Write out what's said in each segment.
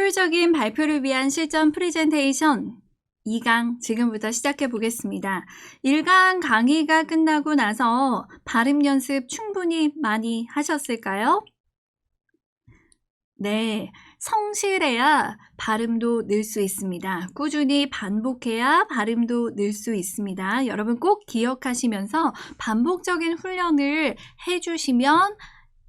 효율적인 발표를 위한 실전 프레젠테이션 2강 지금부터 시작해 보겠습니다. 1강 강의가 끝나고 나서 발음 연습 충분히 많이 하셨을까요? 네, 성실해야 발음도 늘 수 있습니다. 꾸준히 반복해야 발음도 늘 수 있습니다. 여러분 꼭 기억하시면서 반복적인 훈련을 해주시면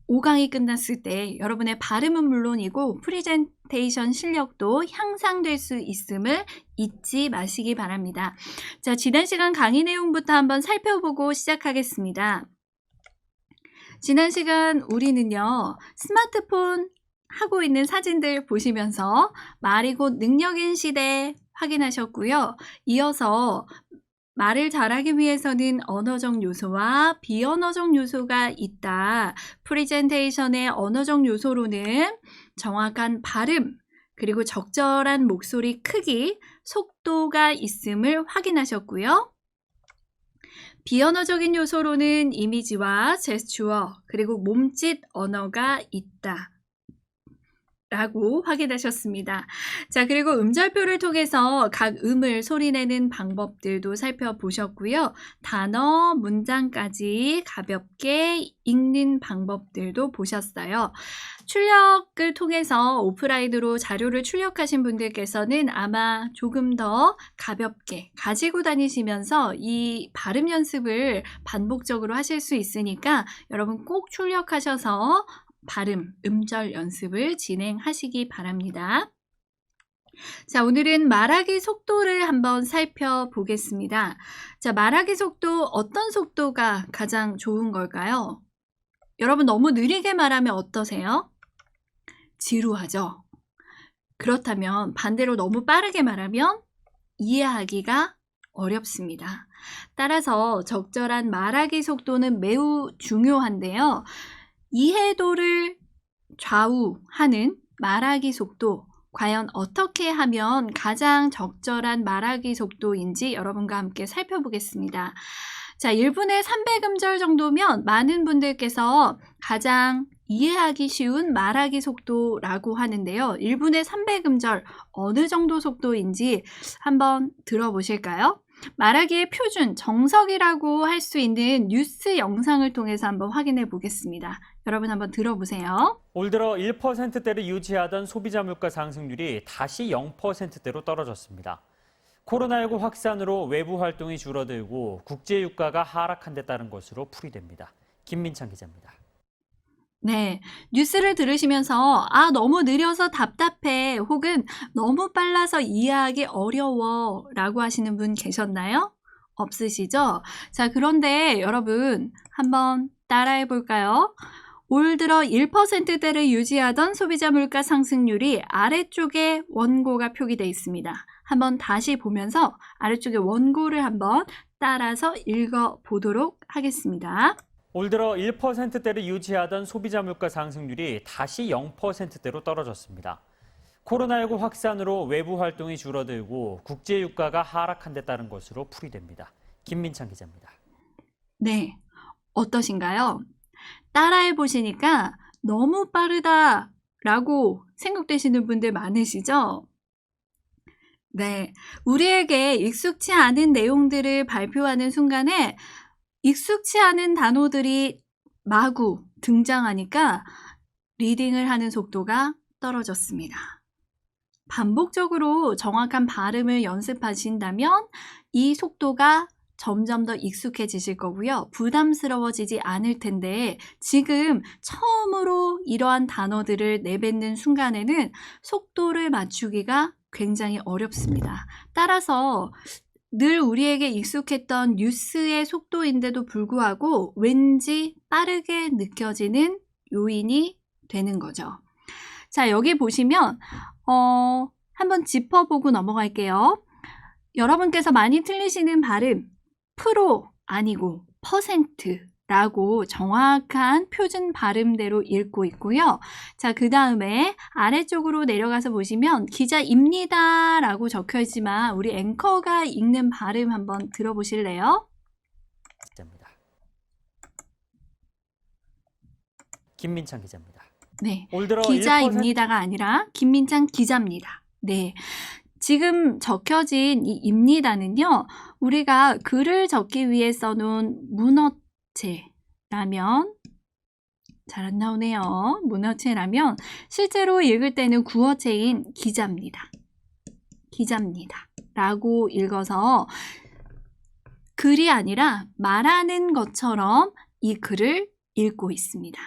5강이 끝났을 때 여러분의 발음은 물론이고 프레젠테이션 실력도 향상될 수 있음을 잊지 마시기 바랍니다. 자, 지난 시간 강의 내용부터 한번 살펴보고 시작하겠습니다. 지난 시간 우리는요, 스마트폰 하고 있는 사진들 보시면서 말이 곧 능력인 시대 확인하셨고요. 이어서 말을 잘하기 위해서는 언어적 요소와 비언어적 요소가 있다. 프레젠테이션의 언어적 요소로는 정확한 발음, 그리고 적절한 목소리 크기, 속도가 있음을 확인하셨고요. 비언어적인 요소로는 이미지와 제스처, 그리고 몸짓 언어가 있다. 라고 확인하셨습니다. 자, 그리고 음절표를 통해서 각 음을 소리내는 방법들도 살펴보셨고요. 단어, 문장까지 가볍게 읽는 방법들도 보셨어요. 출력을 통해서 오프라인으로 자료를 출력하신 분들께서는 아마 조금 더 가볍게 가지고 다니시면서 이 발음 연습을 반복적으로 하실 수 있으니까 여러분 꼭 출력하셔서 발음, 음절 연습을 진행하시기 바랍니다. 자, 오늘은 말하기 속도를 한번 살펴보겠습니다. 자, 말하기 속도, 어떤 속도가 가장 좋은 걸까요? 여러분 너무 느리게 말하면 어떠세요? 지루하죠? 그렇다면 반대로 너무 빠르게 말하면 이해하기가 어렵습니다. 따라서 적절한 말하기 속도는 매우 중요한데요. 이해도를 좌우하는 말하기 속도, 과연 어떻게 하면 가장 적절한 말하기 속도인지 여러분과 함께 살펴보겠습니다. 자, 1분에 300음절 정도면 많은 분들께서 가장 이해하기 쉬운 말하기 속도라고 하는데요. 1분에 300음절 어느 정도 속도인지 한번 들어보실까요? 말하기의 표준, 정석이라고 할 수 있는 뉴스 영상을 통해서 한번 확인해 보겠습니다. 여러분 한번 들어보세요. 올 들어 1%대를 유지하던 소비자 물가 상승률이 다시 0%대로 떨어졌습니다. 코로나19 확산으로 외부 활동이 줄어들고 국제 유가가 하락한 데 따른 것으로 풀이됩니다. 김민창 기자입니다. 네, 뉴스를 들으시면서 너무 느려서 답답해 혹은 너무 빨라서 이해하기 어려워 라고 하시는 분 계셨나요? 없으시죠? 자, 그런데 여러분 한번 따라해 볼까요? 올 들어 1%대를 유지하던 소비자 물가 상승률이 아래쪽에 원고가 표기되어 있습니다. 한번 다시 보면서 아래쪽에 원고를 한번 따라서 읽어보도록 하겠습니다. 올 들어 1%대를 유지하던 소비자 물가 상승률이 다시 0%대로 떨어졌습니다. 코로나19 확산으로 외부 활동이 줄어들고 국제 유가가 하락한 데 따른 것으로 풀이됩니다. 김민창 기자입니다. 네, 어떠신가요? 따라해 보시니까 너무 빠르다 라고 생각되시는 분들 많으시죠? 네, 우리에게 익숙치 않은 내용들을 발표하는 순간에 익숙치 않은 단어들이 마구 등장하니까 리딩을 하는 속도가 떨어졌습니다. 반복적으로 정확한 발음을 연습하신다면 이 속도가 점점 더 익숙해지실 거고요. 부담스러워지지 않을 텐데 지금 처음으로 이러한 단어들을 내뱉는 순간에는 속도를 맞추기가 굉장히 어렵습니다. 따라서 늘 우리에게 익숙했던 뉴스의 속도인데도 불구하고 왠지 빠르게 느껴지는 요인이 되는 거죠. 자, 여기 보시면 한번 짚어보고 넘어갈게요. 여러분께서 많이 틀리시는 발음, 프로 아니고 퍼센트라고 정확한 표준 발음대로 읽고 있고요. 자, 그 다음에 아래쪽으로 내려가서 보시면 기자입니다 라고 적혀 있지만 우리 앵커가 읽는 발음 한번 들어보실래요? 김민창 기자입니다. 네. 올 들어 1%. 기자입니다가 아니라 김민찬 기자입니다. 네. 지금 적혀진 이 입니다는요, 우리가 글을 적기 위해 써놓은 문어체라면, 잘 안 나오네요. 문어체라면, 실제로 읽을 때는 구어체인 기자입니다. 기자입니다. 라고 읽어서 글이 아니라 말하는 것처럼 이 글을 읽고 있습니다.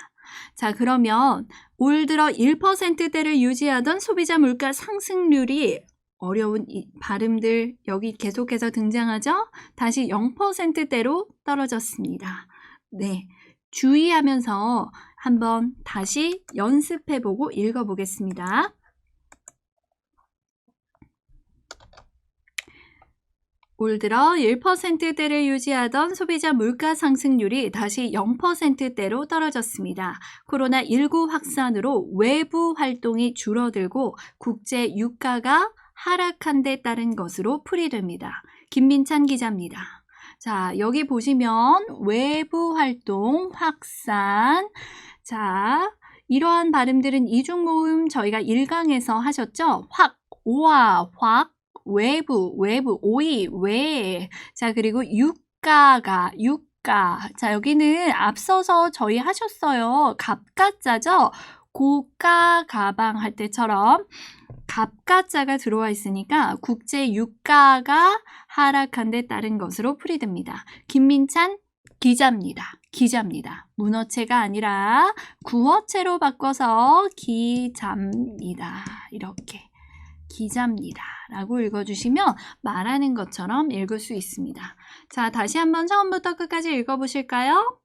자, 그러면 올 들어 1%대를 유지하던 소비자 물가 상승률이 어려운 이 발음들 여기 계속해서 등장하죠? 다시 0%대로 떨어졌습니다. 네, 주의하면서 한번 다시 연습해보고 읽어보겠습니다. 올 들어 1%대를 유지하던 소비자 물가 상승률이 다시 0%대로 떨어졌습니다. 코로나19 확산으로 외부 활동이 줄어들고 국제 유가가 하락한 데 따른 것으로 풀이됩니다. 김민찬 기자입니다. 자, 여기 보시면 외부 활동 확산. 자, 이러한 발음들은 이중모음 저희가 1강에서 하셨죠? 확, 오와, 확. 외부, 오이, 외. 자, 그리고 유가. 자, 여기는 앞서서 저희 하셨어요. 갑가자죠? 고가 가방 할 때처럼 갑가자가 들어와 있으니까 국제 유가가 하락한 데 따른 것으로 풀이됩니다. 김민찬 기자입니다. 문어체가 아니라 구어체로 바꿔서 기자입니다. 이렇게. 기자입니다. 라고 읽어주시면 말하는 것처럼 읽을 수 있습니다. 자, 다시 한번 처음부터 끝까지 읽어보실까요?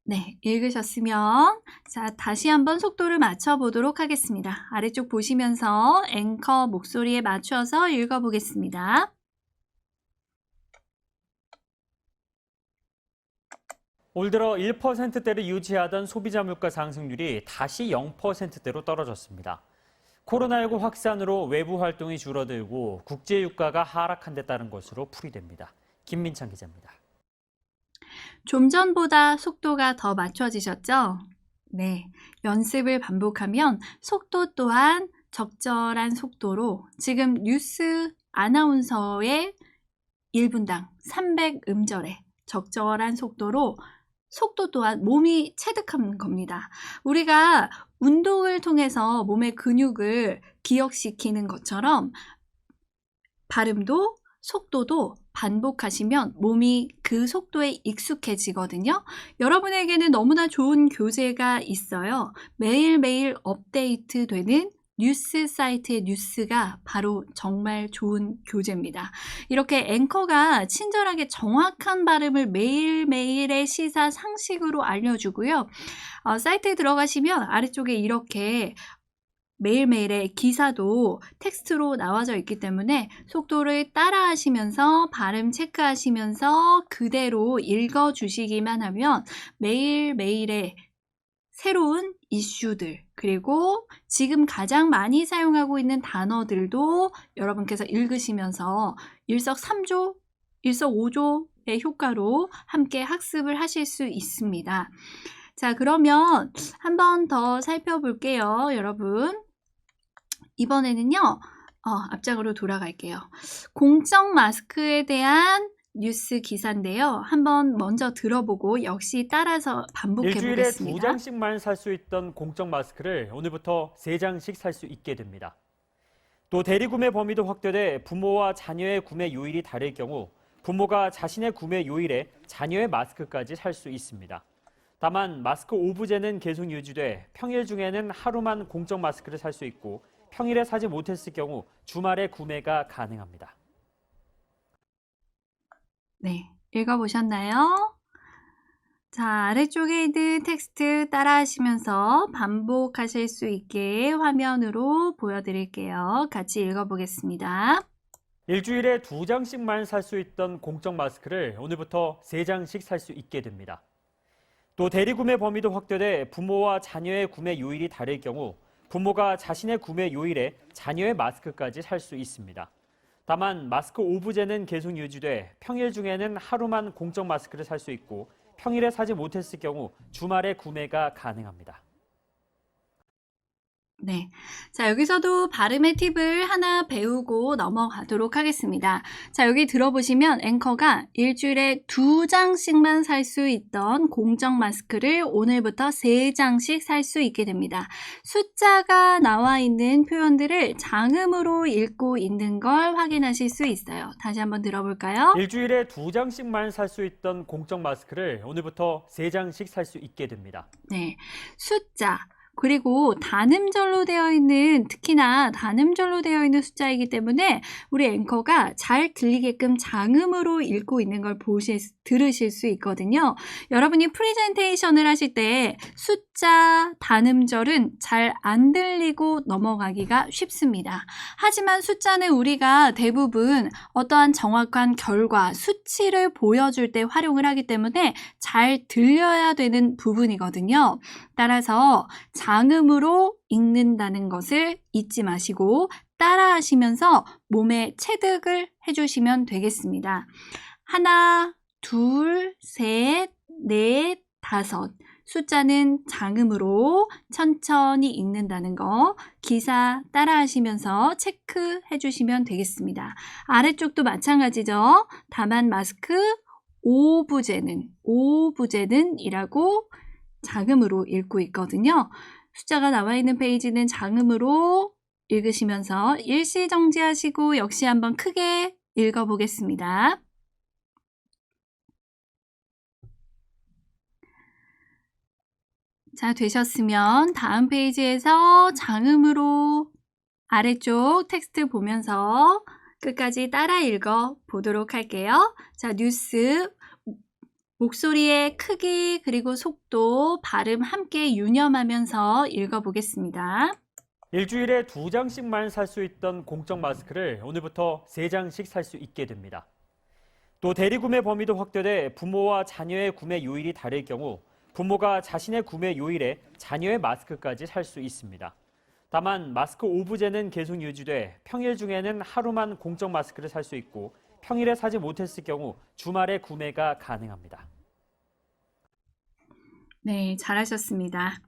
네, 읽으셨으면 자, 다시 한번 속도를 맞춰보도록 하겠습니다. 아래쪽 보시면서 앵커 목소리에 맞춰서 읽어보겠습니다. 올 들어 1%대를 유지하던 소비자 물가 상승률이 다시 0%대로 떨어졌습니다. 코로나19 확산으로 외부 활동이 줄어들고 국제 유가가 하락한 데 따른 것으로 풀이됩니다. 김민찬 기자입니다. 좀 전보다 속도가 더 맞춰지셨죠? 네, 연습을 반복하면 속도 또한 적절한 속도로 지금 뉴스 아나운서의 1분당 300음절에 적절한 속도로 속도 또한 몸이 체득하는 겁니다. 우리가 운동을 통해서 몸의 근육을 기억시키는 것처럼 발음도 속도도 반복하시면 몸이 그 속도에 익숙해지거든요. 여러분에게는 너무나 좋은 교재가 있어요. 매일매일 업데이트되는 뉴스 사이트의 뉴스가 바로 정말 좋은 교재입니다. 이렇게 앵커가 친절하게 정확한 발음을 매일매일의 시사 상식으로 알려주고요. 사이트에 들어가시면 아래쪽에 이렇게 매일매일의 기사도 텍스트로 나와져 있기 때문에 속도를 따라 하시면서 발음 체크하시면서 그대로 읽어주시기만 하면 매일매일의 새로운 이슈들 그리고 지금 가장 많이 사용하고 있는 단어들도 여러분께서 읽으시면서 일석삼조, 일석오조의 효과로 함께 학습을 하실 수 있습니다. 자, 그러면 한 번 더 살펴볼게요, 여러분. 이번에는요, 앞장으로 돌아갈게요. 공적 마스크에 대한 뉴스 기사인데요. 한번 먼저 들어보고 역시 따라서 반복해 일주일에 보겠습니다. 2장씩만 살 수 있던 공적 마스크를 오늘부터 3장씩 살 수 있게 됩니다. 또 대리구매 범위도 확대돼 부모와 자녀의 구매 요일이 다를 경우 부모가 자신의 구매 요일에 자녀의 마스크까지 살 수 있습니다. 다만 마스크 오부제는 계속 유지돼 평일 중에는 하루만 공적 마스크를 살 수 있고 평일에 사지 못했을 경우 주말에 구매가 가능합니다. 네, 읽어보셨나요? 자, 아래쪽에 있는 텍스트 따라하시면서 반복하실 수 있게 화면으로 보여드릴게요. 같이 읽어보겠습니다. 일주일에 2장씩만 살 수 있던 공적 마스크를 오늘부터 3장씩 살 수 있게 됩니다. 또 대리구매 범위도 확대돼 부모와 자녀의 구매 요일이 다를 경우 부모가 자신의 구매 요일에 자녀의 마스크까지 살 수 있습니다. 다만 마스크 오부제는 계속 유지돼 평일 중에는 하루만 공적 마스크를 살 수 있고 평일에 사지 못했을 경우 주말에 구매가 가능합니다. 네. 자, 여기서도 발음의 팁을 하나 배우고 넘어가도록 하겠습니다. 자, 여기 들어보시면 앵커가 일주일에 2장씩만 살 수 있던 공적 마스크를 오늘부터 3장씩 살 수 있게 됩니다. 숫자가 나와 있는 표현들을 장음으로 읽고 있는 걸 확인하실 수 있어요. 다시 한번 들어볼까요? 일주일에 2장씩만 살 수 있던 공적 마스크를 오늘부터 3장씩 살 수 있게 됩니다. 네. 숫자. 그리고 단음절로 되어 있는, 특히나 단음절로 되어 있는 숫자이기 때문에 우리 앵커가 잘 들리게끔 장음으로 읽고 있는 걸 들으실 수 있거든요. 여러분이 프레젠테이션을 하실 때 숫자, 단음절은 잘 안 들리고 넘어가기가 쉽습니다. 하지만 숫자는 우리가 대부분 어떠한 정확한 결과, 수치를 보여줄 때 활용을 하기 때문에 잘 들려야 되는 부분이거든요. 따라서 장음으로 읽는다는 것을 잊지 마시고 따라하시면서 몸에 체득을 해주시면 되겠습니다. 하나, 둘, 셋, 넷, 다섯. 숫자는 장음으로 천천히 읽는다는 거 기사 따라하시면서 체크해 주시면 되겠습니다. 아래쪽도 마찬가지죠. 다만 마스크 오부제는 이라고 장음으로 읽고 있거든요. 숫자가 나와 있는 페이지는 장음으로 읽으시면서 일시정지하시고 역시 한번 크게 읽어보겠습니다. 자, 되셨으면 다음 페이지에서 장음으로 아래쪽 텍스트 보면서 끝까지 따라 읽어 보도록 할게요. 자, 뉴스. 목소리의 크기 그리고 속도, 발음 함께 유념하면서 읽어보겠습니다. 일주일에 2장씩만 살 수 있던 공적 마스크를 오늘부터 3장씩 살 수 있게 됩니다. 또 대리구매 범위도 확대돼 부모와 자녀의 구매 요일이 다를 경우 부모가 자신의 구매 요일에 자녀의 마스크까지 살 수 있습니다. 다만 마스크 오부제는 계속 유지돼 평일 중에는 하루만 공적 마스크를 살 수 있고 평일에 사지 못했을 경우 주말에 구매가 가능합니다. 네, 잘하셨습니다.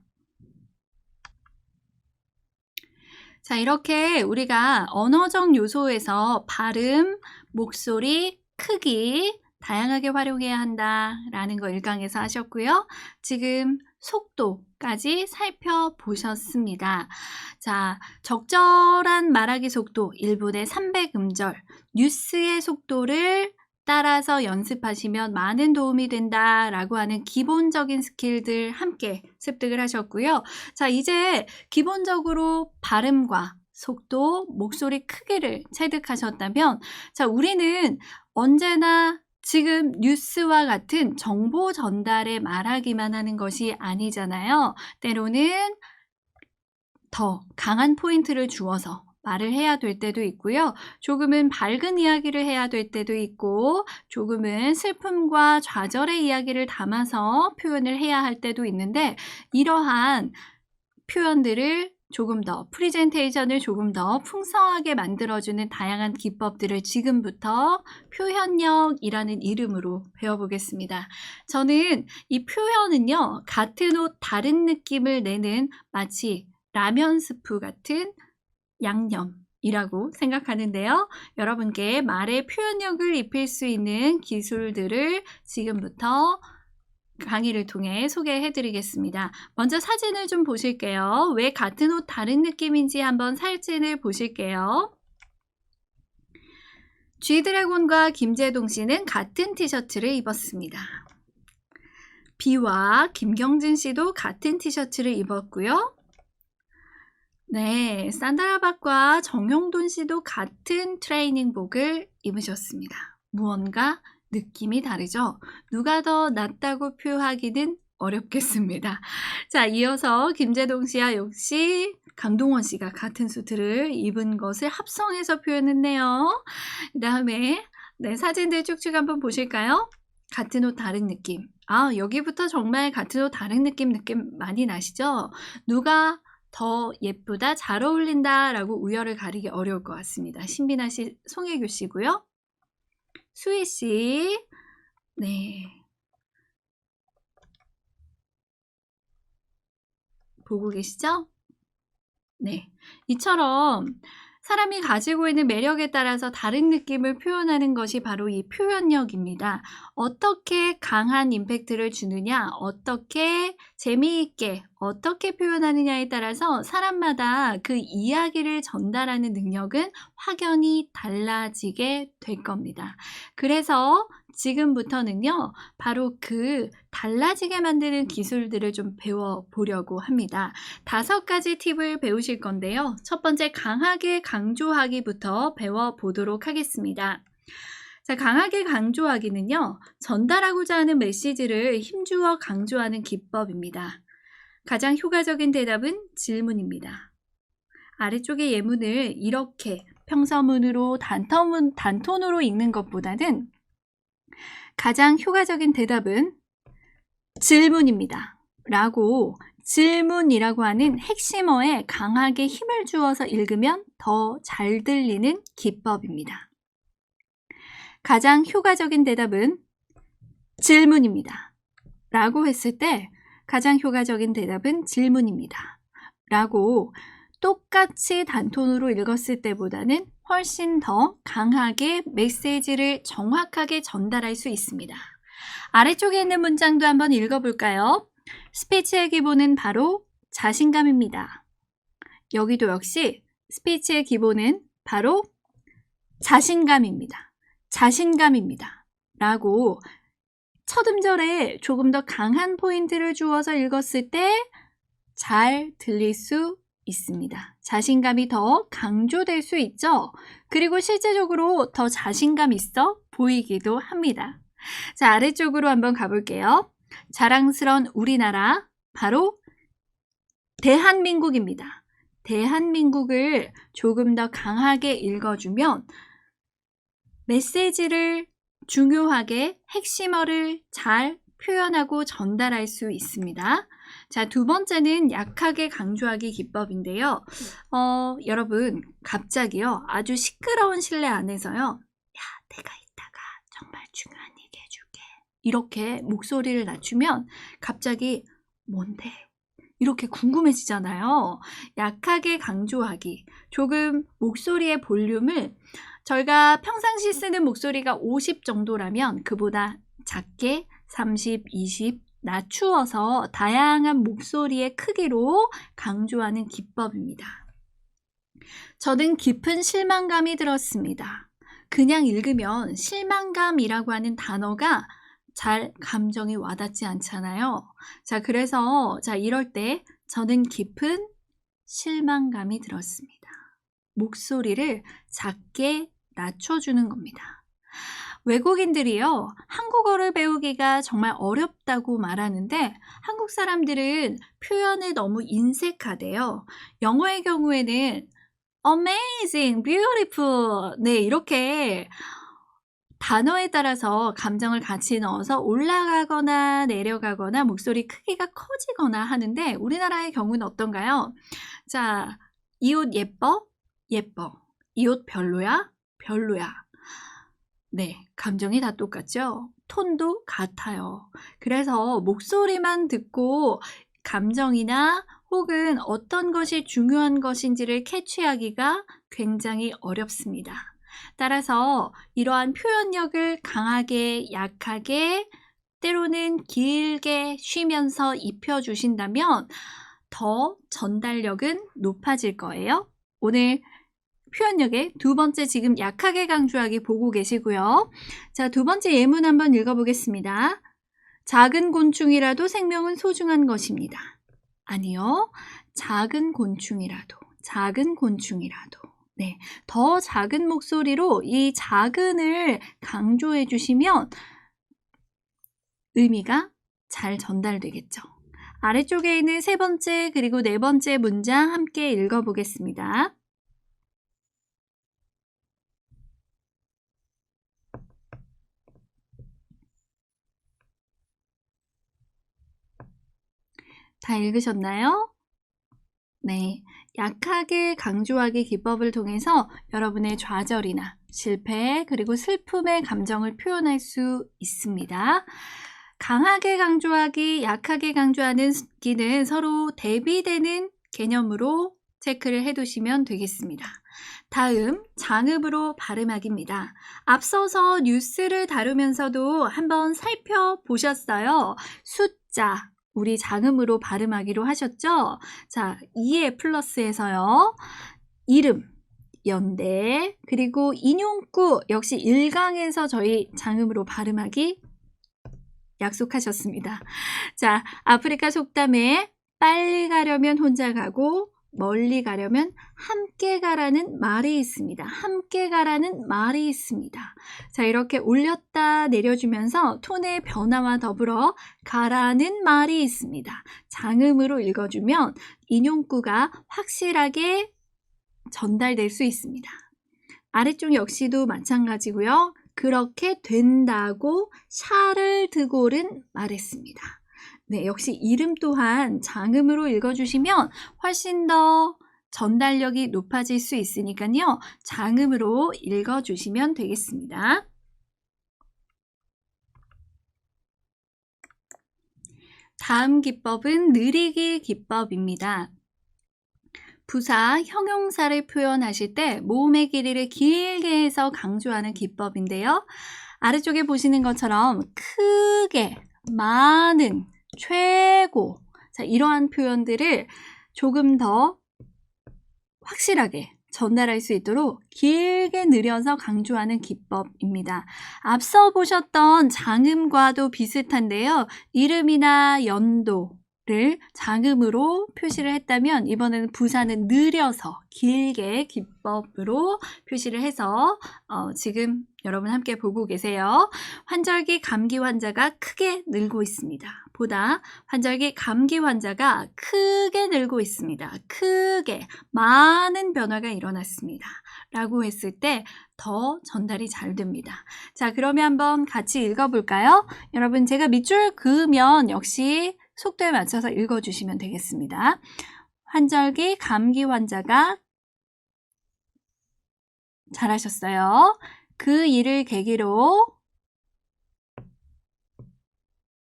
자, 이렇게 우리가 언어적 요소에서 발음, 목소리, 크기 다양하게 활용해야 한다라는 거 1강에서 하셨고요. 지금 속도까지 살펴보셨습니다. 자, 적절한 말하기 속도 1분에 300음절, 뉴스의 속도를 따라서 연습하시면 많은 도움이 된다라고 하는 기본적인 스킬들 함께 습득을 하셨고요. 자, 이제 기본적으로 발음과 속도, 목소리 크기를 체득하셨다면, 자, 우리는 언제나 지금 뉴스와 같은 정보 전달에 말하기만 하는 것이 아니잖아요. 때로는 더 강한 포인트를 주어서 말을 해야 될 때도 있고요. 조금은 밝은 이야기를 해야 될 때도 있고, 조금은 슬픔과 좌절의 이야기를 담아서 표현을 해야 할 때도 있는데, 이러한 표현들을 조금 더, 프레젠테이션을 조금 더 풍성하게 만들어주는 다양한 기법들을 지금부터 표현력이라는 이름으로 배워보겠습니다. 저는 이 표현은요, 같은 옷 다른 느낌을 내는 마치 라면 스프 같은 양념이라고 생각하는데요. 여러분께 말의 표현력을 입힐 수 있는 기술들을 지금부터 강의를 통해 소개해 드리겠습니다. 먼저 사진을 좀 보실게요. 왜 같은 옷 다른 느낌인지 한번 사진을 보실게요. G드래곤과 김재동 씨는 같은 티셔츠를 입었습니다. B와 김경진 씨도 같은 티셔츠를 입었고요. 네, 산다라박과 정용돈 씨도 같은 트레이닝복을 입으셨습니다. 무언가 느낌이 다르죠? 누가 더 낫다고 표하기는 어렵겠습니다. 자, 이어서 김재동 씨와 역시 강동원 씨가 같은 수트를 입은 것을 합성해서 표현했네요. 그 다음에 네, 사진들 쭉쭉 한번 보실까요? 같은 옷 다른 느낌. 아, 여기부터 정말 같은 옷 다른 느낌 많이 나시죠? 누가 더 예쁘다, 잘 어울린다 라고 우열을 가리기 어려울 것 같습니다. 신비나 씨, 송혜교 씨고요. 수희 씨. 네. 보고 계시죠? 네. 이처럼 사람이 가지고 있는 매력에 따라서 다른 느낌을 표현하는 것이 바로 이 표현력입니다. 어떻게 강한 임팩트를 주느냐, 어떻게 재미있게, 어떻게 표현하느냐에 따라서 사람마다 그 이야기를 전달하는 능력은 확연히 달라지게 될 겁니다. 그래서 지금부터는요, 바로 그 달라지게 만드는 기술들을 좀 배워보려고 합니다. 5가지 팁을 배우실 건데요. 첫 번째, 강하게 강조하기부터 배워보도록 하겠습니다. 자, 강하게 강조하기는요, 전달하고자 하는 메시지를 힘주어 강조하는 기법입니다. 가장 효과적인 대답은 질문입니다. 아래쪽의 예문을 이렇게 평서문으로 단톤으로 읽는 것보다는 가장 효과적인 대답은 질문입니다. 라고 질문이라고 하는 핵심어에 강하게 힘을 주어서 읽으면 더 잘 들리는 기법입니다. 가장 효과적인 대답은 질문입니다. 라고 했을 때 가장 효과적인 대답은 질문입니다. 라고 똑같이 단톤으로 읽었을 때보다는 훨씬 더 강하게 메시지를 정확하게 전달할 수 있습니다. 아래쪽에 있는 문장도 한번 읽어볼까요? 스피치의 기본은 바로 자신감입니다. 여기도 역시 스피치의 기본은 바로 자신감입니다. 자신감입니다. 라고 첫 음절에 조금 더 강한 포인트를 주어서 읽었을 때 잘 들릴 수 있습니다. 자신감이 더 강조될 수 있죠. 그리고 실제적으로 더 자신감 있어 보이기도 합니다. 자, 아래쪽으로 한번 가볼게요. 자랑스러운 우리나라, 바로 대한민국입니다. 대한민국을 조금 더 강하게 읽어주면 메시지를 중요하게 핵심어를 잘 표현하고 전달할 수 있습니다. 자, 두 번째는 약하게 강조하기 기법인데요. 여러분, 갑자기요, 아주 시끄러운 실내 안에서요, 야, 내가 이따가 정말 중요한 얘기 해줄게. 이렇게 목소리를 낮추면 갑자기 뭔데? 이렇게 궁금해지잖아요. 약하게 강조하기. 조금 목소리의 볼륨을 저희가 평상시 쓰는 목소리가 50 정도라면 그보다 작게 30, 20 낮추어서 다양한 목소리의 크기로 강조하는 기법입니다. 저는 깊은 실망감이 들었습니다. 그냥 읽으면 실망감이라고 하는 단어가 잘 감정이 와닿지 않잖아요. 자, 그래서 이럴 때 저는 깊은 실망감이 들었습니다. 목소리를 작게 낮춰주는 겁니다. 외국인들이요, 한국어를 배우기가 정말 어렵다고 말하는데 한국 사람들은 표현을 너무 인색하대요. 영어의 경우에는 amazing, beautiful, 네, 이렇게 단어에 따라서 감정을 같이 넣어서 올라가거나 내려가거나 목소리 크기가 커지거나 하는데 우리나라의 경우는 어떤가요? 자, 이 옷 예뻐? 예뻐. 이 옷 별로야? 별로야. 네, 감정이 다 똑같죠? 톤도 같아요. 그래서 목소리만 듣고 감정이나 혹은 어떤 것이 중요한 것인지를 캐치하기가 굉장히 어렵습니다. 따라서 이러한 표현력을 강하게, 약하게, 때로는 길게 쉬면서 입혀주신다면 더 전달력은 높아질 거예요. 오늘 표현력의 두 번째, 지금 약하게 강조하기 보고 계시고요. 자, 두 번째 예문 한번 읽어보겠습니다. 작은 곤충이라도 생명은 소중한 것입니다. 아니요. 작은 곤충이라도. 네, 더 작은 목소리로 이 작은을 강조해 주시면 의미가 잘 전달되겠죠. 아래쪽에 있는 세 번째 그리고 네 번째 문장 함께 읽어보겠습니다. 다 읽으셨나요? 네, 약하게 강조하기 기법을 통해서 여러분의 좌절이나 실패 그리고 슬픔의 감정을 표현할 수 있습니다. 강하게 강조하기, 약하게 강조하기는 서로 대비되는 개념으로 체크를 해두시면 되겠습니다. 다음, 장음으로 발음하기입니다. 앞서서 뉴스를 다루면서도 한번 살펴보셨어요. 숫자, 우리 장음으로 발음하기로 하셨죠? 자, 2의 플러스에서요. 이름, 연대, 그리고 인용구 역시 1강에서 저희 장음으로 발음하기 약속하셨습니다. 자, 아프리카 속담에 빨리 가려면 혼자 가고 멀리 가려면 함께 가라는 말이 있습니다. 함께 가라는 말이 있습니다. 자, 이렇게 올렸다 내려주면서 톤의 변화와 더불어 가라는 말이 있습니다. 장음으로 읽어주면 인용구가 확실하게 전달될 수 있습니다. 아래쪽 역시도 마찬가지고요. 그렇게 된다고 샤를 드골은 말했습니다. 네, 역시 이름 또한 장음으로 읽어주시면 훨씬 더 전달력이 높아질 수 있으니까요. 장음으로 읽어주시면 되겠습니다. 다음 기법은 느리기 기법입니다. 부사, 형용사를 표현하실 때 모음의 길이를 길게 해서 강조하는 기법인데요. 아래쪽에 보시는 것처럼 크게, 많은, 최고, 자, 이러한 표현들을 조금 더 확실하게 전달할 수 있도록 길게 느려서 강조하는 기법입니다. 앞서 보셨던 장음과도 비슷한데요. 이름이나 연도를 장음으로 표시를 했다면 이번에는 부사는 느려서 길게 기법으로 표시를 해서 지금 여러분 함께 보고 계세요. 환절기 감기 환자가 크게 늘고 있습니다. 보다 환절기 감기 환자가 크게 늘고 있습니다. 크게 많은 변화가 일어났습니다. 라고 했을 때 더 전달이 잘 됩니다. 자, 그러면 한번 같이 읽어볼까요? 여러분, 제가 밑줄 그으면 역시 속도에 맞춰서 읽어주시면 되겠습니다. 환절기 감기 환자가 잘하셨어요. 그 일을 계기로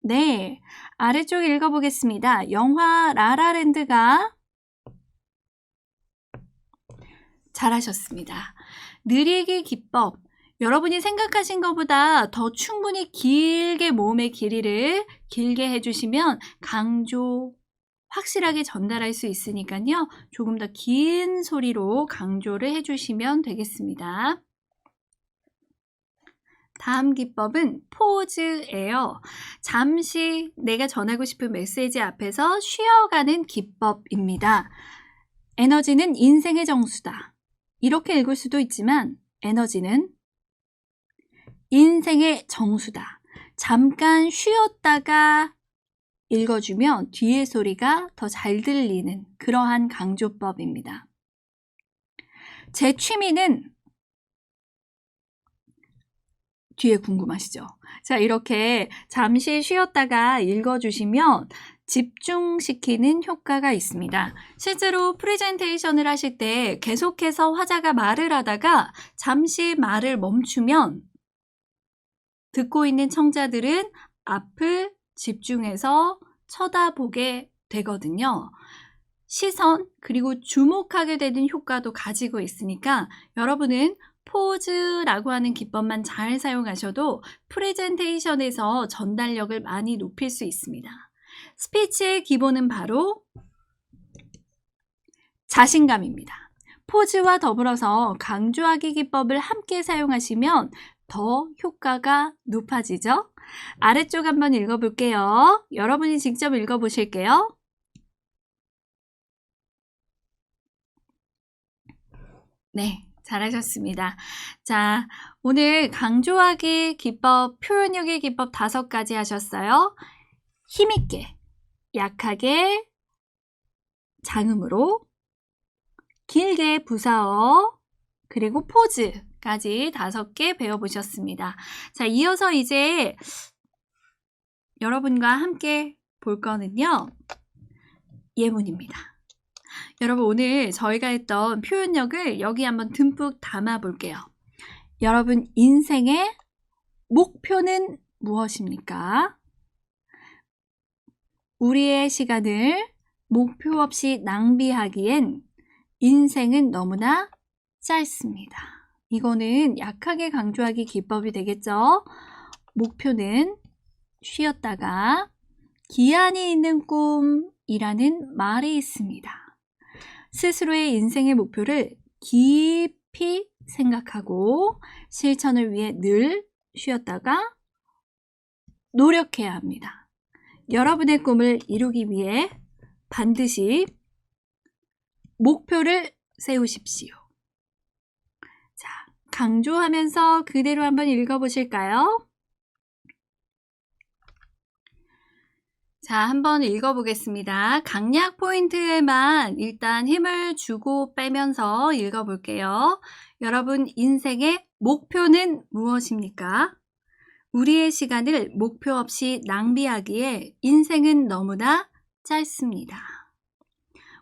네, 아래쪽 읽어보겠습니다. 영화 라라랜드가 잘하셨습니다. 느리기 기법, 여러분이 생각하신 것보다 더 충분히 길게 모음의 길이를 길게 해주시면 강조 확실하게 전달할 수 있으니까요. 조금 더 긴 소리로 강조를 해주시면 되겠습니다. 다음 기법은 포즈예요. 잠시 내가 전하고 싶은 메시지 앞에서 쉬어가는 기법입니다. 에너지는 인생의 정수다. 이렇게 읽을 수도 있지만 에너지는 인생의 정수다. 잠깐 쉬었다가 읽어주면 뒤의 소리가 더 잘 들리는 그러한 강조법입니다. 제 취미는 뒤에 궁금하시죠? 자, 이렇게 잠시 쉬었다가 읽어주시면 집중시키는 효과가 있습니다. 실제로 프레젠테이션을 하실 때 계속해서 화자가 말을 하다가 잠시 말을 멈추면 듣고 있는 청자들은 앞을 집중해서 쳐다보게 되거든요. 시선 그리고 주목하게 되는 효과도 가지고 있으니까 여러분은 포즈라고 하는 기법만 잘 사용하셔도 프레젠테이션에서 전달력을 많이 높일 수 있습니다. 스피치의 기본은 바로 자신감입니다. 포즈와 더불어서 강조하기 기법을 함께 사용하시면 더 효과가 높아지죠? 아래쪽 한번 읽어볼게요. 여러분이 직접 읽어보실게요. 네, 잘하셨습니다. 자, 오늘 강조하기 기법, 표현력의 기법 5가지 하셨어요. 힘있게, 약하게, 장음으로, 길게 부사어, 그리고 포즈까지 5개 배워보셨습니다. 자, 이어서 이제 여러분과 함께 볼 거는요. 예문입니다. 여러분 오늘 저희가 했던 표현력을 여기 한번 듬뿍 담아 볼게요. 여러분 인생의 목표는 무엇입니까? 우리의 시간을 목표 없이 낭비하기엔 인생은 너무나 짧습니다. 이거는 약하게 강조하기 기법이 되겠죠? 목표는 쉬었다가 기한이 있는 꿈이라는 말이 있습니다. 스스로의 인생의 목표를 깊이 생각하고 실천을 위해 늘 쉬었다가 노력해야 합니다. 여러분의 꿈을 이루기 위해 반드시 목표를 세우십시오. 자, 강조하면서 그대로 한번 읽어보실까요? 자, 한번 읽어보겠습니다. 강약 포인트에만 일단 힘을 주고 빼면서 읽어볼게요. 여러분 인생의 목표는 무엇입니까? 우리의 시간을 목표 없이 낭비하기에 인생은 너무나 짧습니다.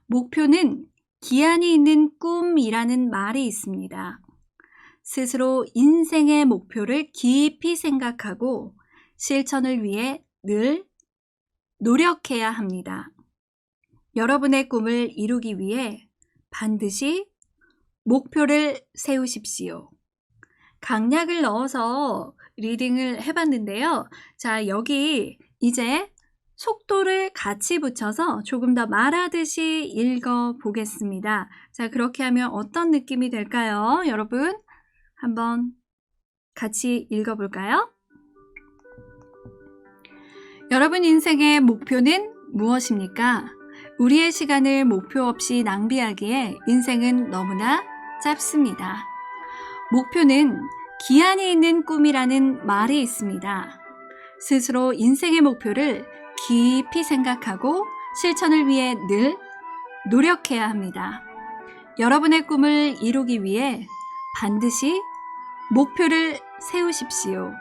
목표는 기한이 있는 꿈이라는 말이 있습니다. 스스로 인생의 목표를 깊이 생각하고 실천을 위해 늘 노력해야 합니다. 여러분의 꿈을 이루기 위해 반드시 목표를 세우십시오. 강약을 넣어서 리딩을 해봤는데요. 자, 여기 이제 속도를 같이 붙여서 조금 더 말하듯이 읽어보겠습니다. 자, 그렇게 하면 어떤 느낌이 될까요? 여러분, 한번 같이 읽어볼까요? 여러분 인생의 목표는 무엇입니까? 우리의 시간을 목표 없이 낭비하기에 인생은 너무나 짧습니다. 목표는 기한이 있는 꿈이라는 말이 있습니다. 스스로 인생의 목표를 깊이 생각하고 실천을 위해 늘 노력해야 합니다. 여러분의 꿈을 이루기 위해 반드시 목표를 세우십시오.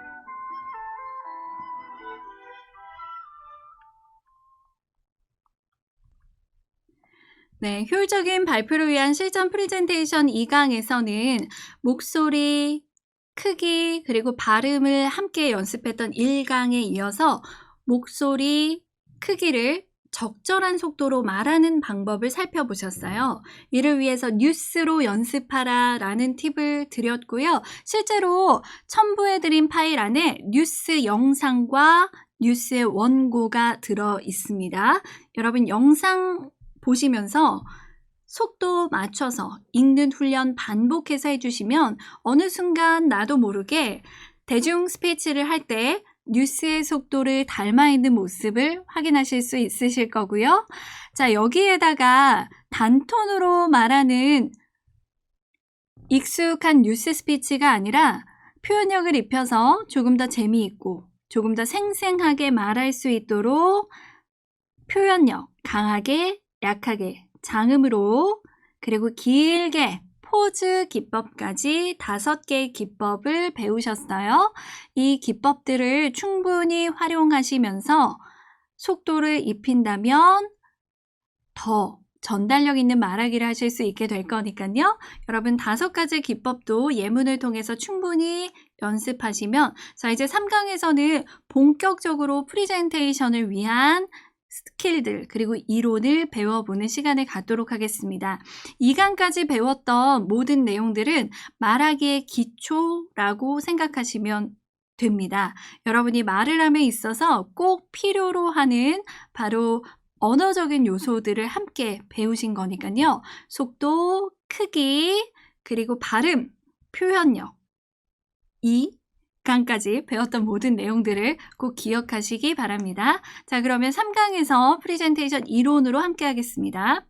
네, 효율적인 발표를 위한 실전 프레젠테이션 2강에서는 목소리, 크기, 그리고 발음을 함께 연습했던 1강에 이어서 목소리, 크기를 적절한 속도로 말하는 방법을 살펴보셨어요. 이를 위해서 뉴스로 연습하라 라는 팁을 드렸고요. 실제로 첨부해드린 파일 안에 뉴스 영상과 뉴스의 원고가 들어 있습니다. 여러분 영상 보시면서 속도 맞춰서 읽는 훈련 반복해서 해주시면 어느 순간 나도 모르게 대중 스피치를 할 때 뉴스의 속도를 닮아 있는 모습을 확인하실 수 있으실 거고요. 자, 여기에다가 단톤으로 말하는 익숙한 뉴스 스피치가 아니라 표현력을 입혀서 조금 더 재미있고 조금 더 생생하게 말할 수 있도록 표현력 강하게 약하게 장음으로 그리고 길게 포즈 기법까지 5개의 기법을 배우셨어요. 이 기법들을 충분히 활용하시면서 속도를 입힌다면 더 전달력 있는 말하기를 하실 수 있게 될 거니까요. 여러분 5가지 기법도 예문을 통해서 충분히 연습하시면 자 이제 3강에서는 본격적으로 프레젠테이션을 위한 스킬들 그리고 이론을 배워보는 시간을 갖도록 하겠습니다. 2강까지 배웠던 모든 내용들은 말하기의 기초라고 생각하시면 됩니다. 여러분이 말을 함에 있어서 꼭 필요로 하는 바로 언어적인 요소들을 함께 배우신 거니까요. 속도, 크기, 그리고 발음, 표현력, 2강까지 배웠던 모든 내용들을 꼭 기억하시기 바랍니다. 자, 그러면 3강에서 프레젠테이션 이론으로 함께 하겠습니다.